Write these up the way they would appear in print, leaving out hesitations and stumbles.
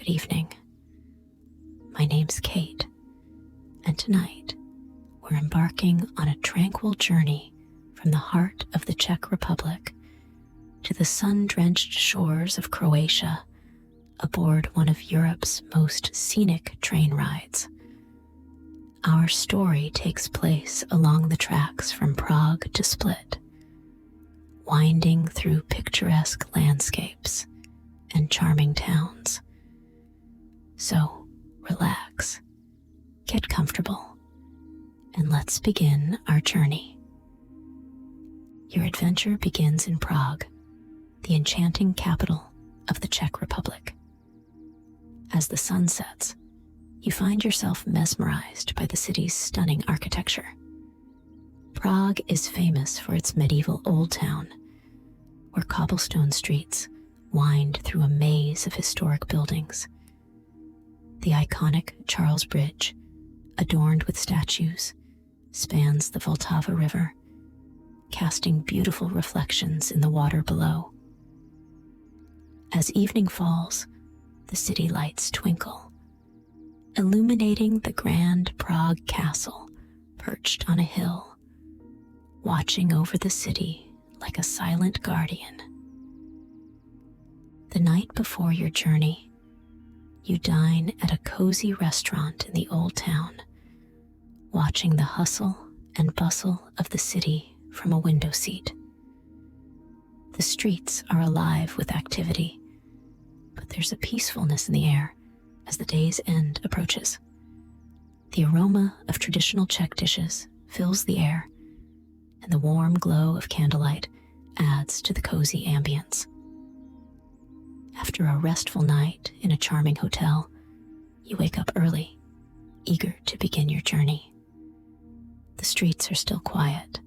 Good evening. My name's Kate, and tonight we're embarking on a tranquil journey from the heart of the Czech Republic to the sun-drenched shores of Croatia aboard one of Europe's most scenic train rides. Our story takes place along the tracks from Prague to Split, winding through picturesque landscapes and charming towns. So, relax, get comfortable, and let's begin our journey. Your adventure begins in Prague, the enchanting capital of the Czech Republic. As the sun sets, you find yourself mesmerized by the city's stunning architecture. Prague is famous for its medieval old town, where cobblestone streets wind through a maze of historic buildings. The iconic Charles Bridge, adorned with statues, spans the Vltava River, casting beautiful reflections in the water below. As evening falls, the city lights twinkle, illuminating the grand Prague Castle perched on a hill, watching over the city like a silent guardian. The night before your journey, you dine at a cozy restaurant in the old town, watching the hustle and bustle of the city from a window seat. The streets are alive with activity, but there's a peacefulness in the air as the day's end approaches. The aroma of traditional Czech dishes fills the air, and the warm glow of candlelight adds to the cozy ambience. After a restful night in a charming hotel, you wake up early, eager to begin your journey. The streets are still quiet,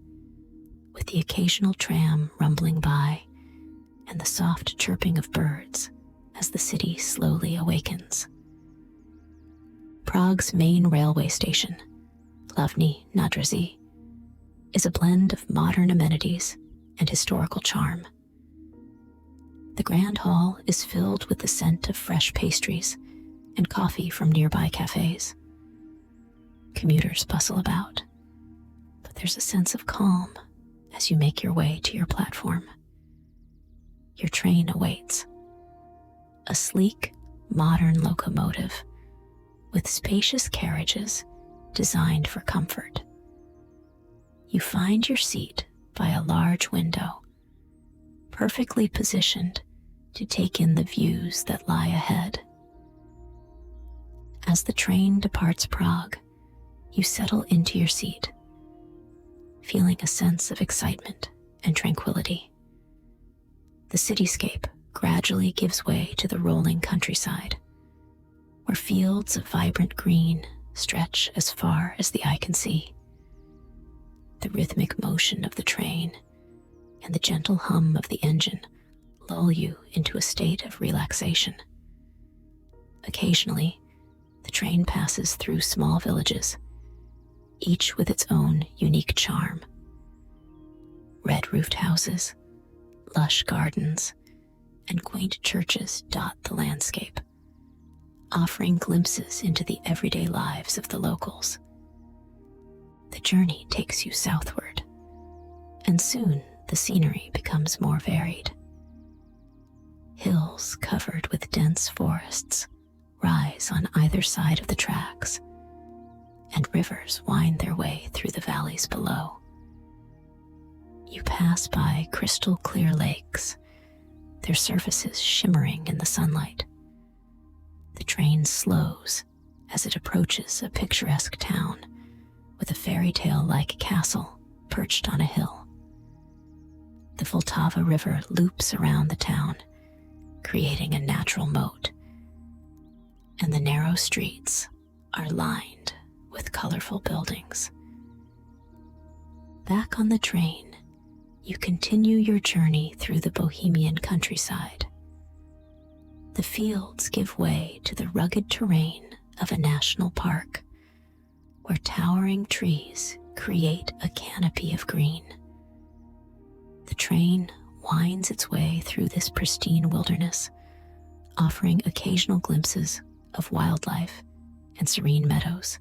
with the occasional tram rumbling by and the soft chirping of birds as the city slowly awakens. Prague's main railway station, Hlavní nádraží, is a blend of modern amenities and historical charm. The Grand Hall is filled with the scent of fresh pastries and coffee from nearby cafes. Commuters bustle about, but there's a sense of calm as you make your way to your platform. Your train awaits. A sleek, modern locomotive with spacious carriages designed for comfort. You find your seat by a large window, perfectly positioned to take in the views that lie ahead. As the train departs Prague, you settle into your seat, feeling a sense of excitement and tranquility. The cityscape gradually gives way to the rolling countryside, where fields of vibrant green stretch as far as the eye can see. The rhythmic motion of the train and the gentle hum of the engine lull you into a state of relaxation. Occasionally, the train passes through small villages, each with its own unique charm. Red-roofed houses, lush gardens, and quaint churches dot the landscape, offering glimpses into the everyday lives of the locals. The journey takes you southward, and soon the scenery becomes more varied. Hills covered with dense forests rise on either side of the tracks, and rivers wind their way through the valleys below. You pass by crystal clear lakes, their surfaces shimmering in the sunlight. The train slows as it approaches a picturesque town with a fairy tale-like castle perched on a hill. The Vltava River loops around the town, creating a natural moat, and the narrow streets are lined with colorful buildings. Back on the train, you continue your journey through the Bohemian countryside. The fields give way to the rugged terrain of a national park, where towering trees create a canopy of green. The train winds its way through this pristine wilderness, offering occasional glimpses of wildlife and serene meadows.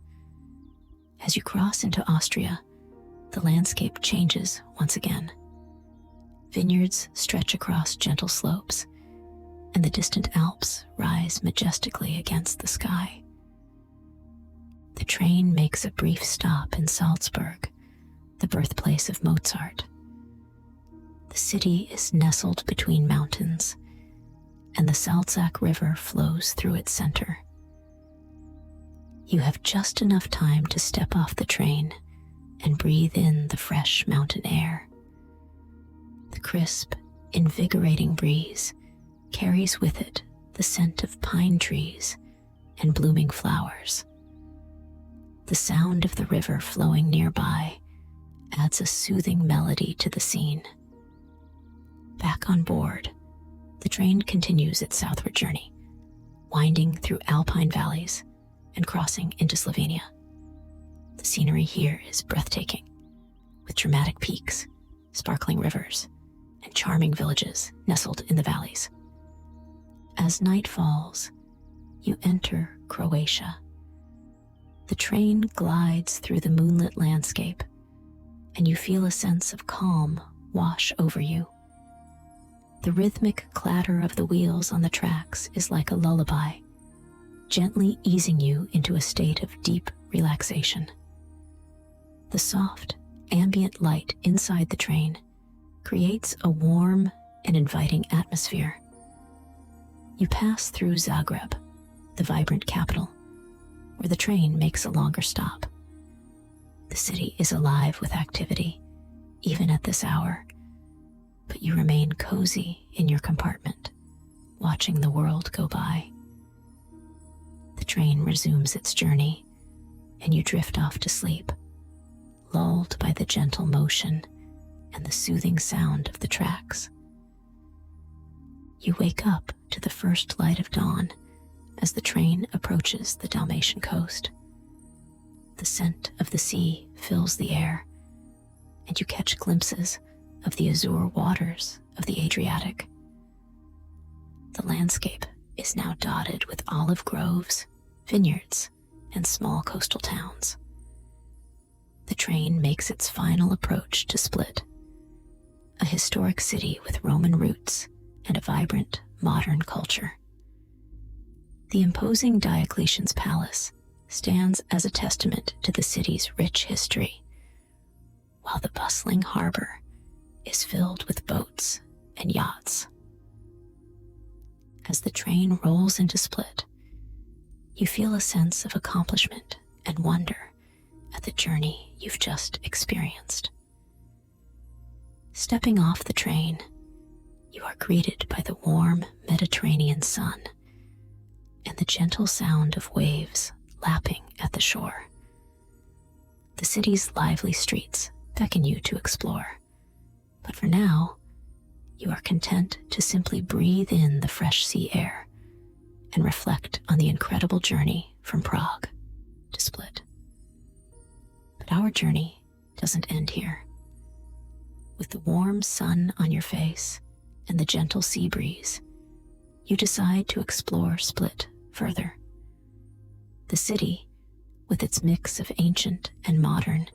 As you cross into Austria, the landscape changes once again. Vineyards stretch across gentle slopes, and the distant Alps rise majestically against the sky. The train makes a brief stop in Salzburg, the birthplace of Mozart. The city is nestled between mountains, and the Salzach River flows through its center. You have just enough time to step off the train and breathe in the fresh mountain air. The crisp, invigorating breeze carries with it the scent of pine trees and blooming flowers. The sound of the river flowing nearby adds a soothing melody to the scene. Back on board, the train continues its southward journey, winding through alpine valleys and crossing into Slovenia. The scenery here is breathtaking, with dramatic peaks, sparkling rivers, and charming villages nestled in the valleys. As night falls, you enter Croatia. The train glides through the moonlit landscape, and you feel a sense of calm wash over you. The rhythmic clatter of the wheels on the tracks is like a lullaby, gently easing you into a state of deep relaxation. The soft, ambient light inside the train creates a warm and inviting atmosphere. You pass through Zagreb, the vibrant capital, where the train makes a longer stop. The city is alive with activity, even at this hour, but you remain cozy in your compartment, watching the world go by. The train resumes its journey, and you drift off to sleep, lulled by the gentle motion and the soothing sound of the tracks. You wake up to the first light of dawn as the train approaches the Dalmatian coast. The scent of the sea fills the air, and you catch glimpses of the azure waters of the Adriatic. The landscape is now dotted with olive groves, vineyards, and small coastal towns. The train makes its final approach to Split, a historic city with Roman roots and a vibrant, modern culture. The imposing Diocletian's palace stands as a testament to the city's rich history, while the bustling harbor is filled with boats and yachts. As the train rolls into Split, you feel a sense of accomplishment and wonder at the journey you've just experienced. Stepping off the train, you are greeted by the warm Mediterranean sun and the gentle sound of waves lapping at the shore. The city's lively streets beckon you to explore, but for now, you are content to simply breathe in the fresh sea air and reflect on the incredible journey from Prague to Split. But our journey doesn't end here. With the warm sun on your face and the gentle sea breeze, you decide to explore Split further. The city, with its mix of ancient and modern,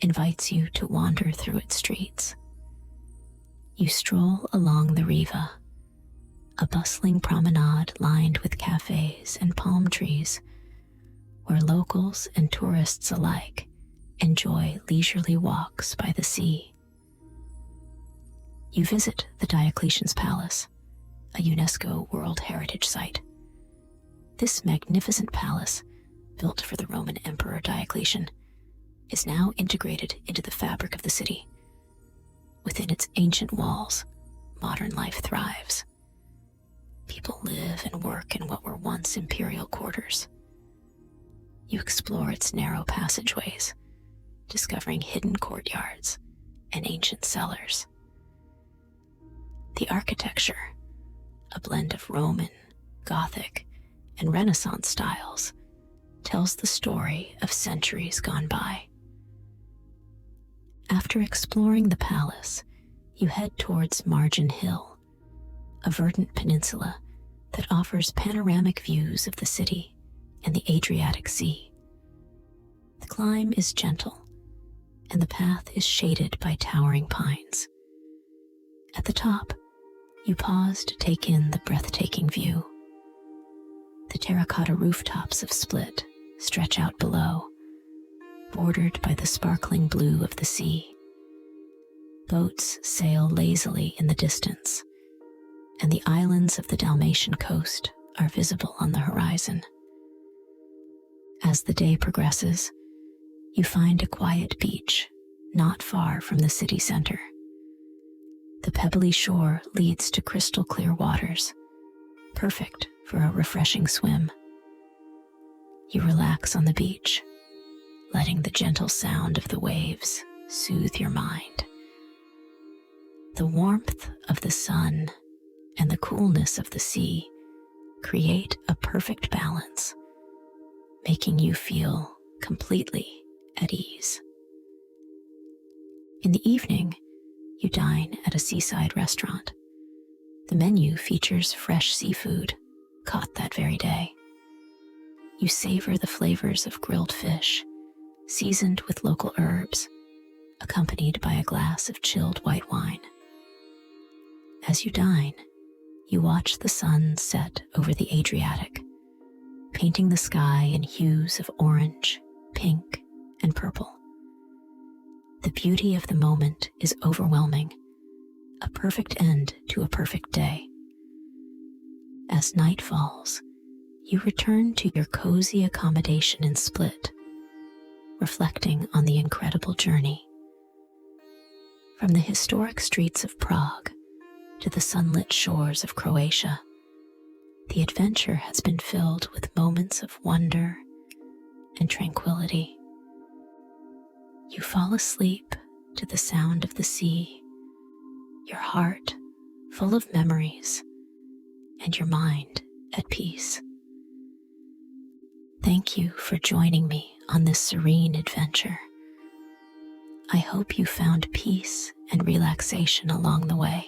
invites you to wander through its streets. You stroll along the Riva, a bustling promenade lined with cafes and palm trees, where locals and tourists alike enjoy leisurely walks by the sea. You visit the Diocletian's Palace, a UNESCO World Heritage Site. This magnificent palace, built for the Roman Emperor Diocletian, is now integrated into the fabric of the city. Within its ancient walls, modern life thrives. People live and work in what were once imperial quarters. You explore its narrow passageways, discovering hidden courtyards and ancient cellars. The architecture, a blend of Roman, Gothic, and Renaissance styles, tells the story of centuries gone by. After exploring the palace, you head towards Margin Hill, a verdant peninsula that offers panoramic views of the city and the Adriatic Sea. The climb is gentle, and the path is shaded by towering pines. At the top, you pause to take in the breathtaking view. The terracotta rooftops of Split stretch out below, bordered by the sparkling blue of the sea. Boats sail lazily in the distance, and the islands of the Dalmatian coast are visible on the horizon. As the day progresses, you find a quiet beach not far from the city center. The pebbly shore leads to crystal clear waters, perfect for a refreshing swim. You relax on the beach, letting the gentle sound of the waves soothe your mind. The warmth of the sun and the coolness of the sea create a perfect balance, making you feel completely at ease. In the evening, you dine at a seaside restaurant. The menu features fresh seafood caught that very day. You savor the flavors of grilled fish, seasoned with local herbs, accompanied by a glass of chilled white wine. As you dine, you watch the sun set over the Adriatic, painting the sky in hues of orange, pink, and purple. The beauty of the moment is overwhelming, a perfect end to a perfect day. As night falls, you return to your cozy accommodation in Split, reflecting on the incredible journey. From the historic streets of Prague to the sunlit shores of Croatia, the adventure has been filled with moments of wonder and tranquility. You fall asleep to the sound of the sea, your heart full of memories and your mind at peace. Thank you for joining me on this serene adventure. I hope you found peace and relaxation along the way.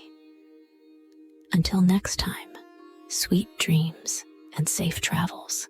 Until next time, sweet dreams and safe travels.